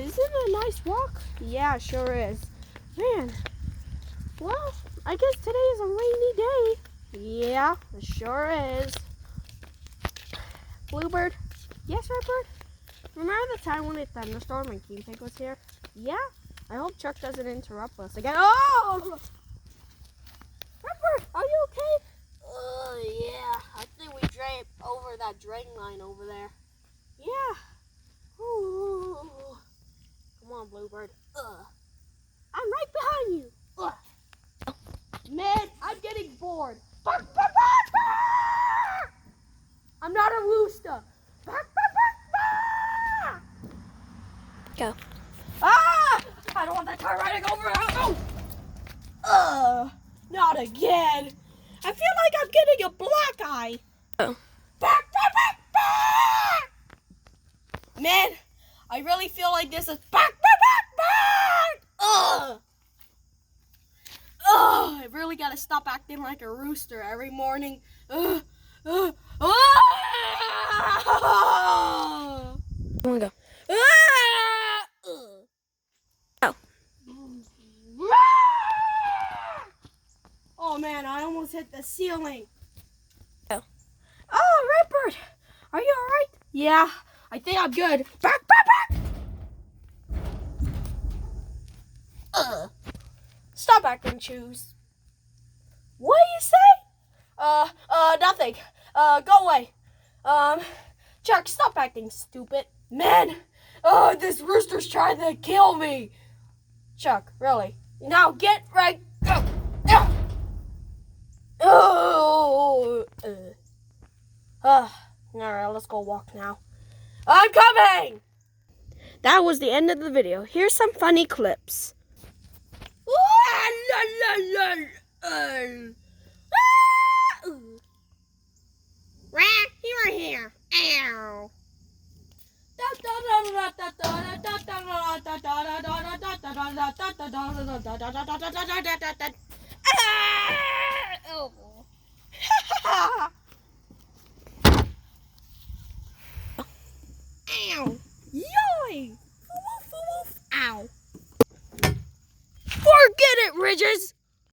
isn't it a nice walk? Yeah, sure is. Man, well, I guess today is a rainy day. Yeah, it sure is. Bluebird? Yes, Redbird? Remember the time when it thunderstormed and Keenpig was here? Yeah, I hope Chuck doesn't interrupt us again. Oh! Redbird, are you okay? Yeah, I think we draped over that drain line over there. Yeah. Ooh. Come on, Bluebird. I'm right behind you. Man, I'm getting bored. Bark, bark, bark, bark! I'm not a rooster. Bark, bark, bark, bark! Go. Ah! I don't want that car running over. Oh! Not again. I feel like I'm getting a black eye. Oh. Bark, bark, bark, bark! Man, I really feel like this is bark, bark, bark, bark! Ugh! Oh, I really gotta stop acting like a rooster every morning. Oh! I want to go. Oh. Oh man, I almost hit the ceiling. Oh. Oh, Redbird, are you alright? Yeah, I think I'm good. Bark, bark, bark! Stop acting shoes. What do you say? Nothing. Go away. Chuck, stop acting stupid. Man, this rooster's trying to kill me. Chuck, really? Now get right. Alright, let's go walk now. I'm coming! That was the end of the video. Here's some funny clips. You are here. Ow. Oh.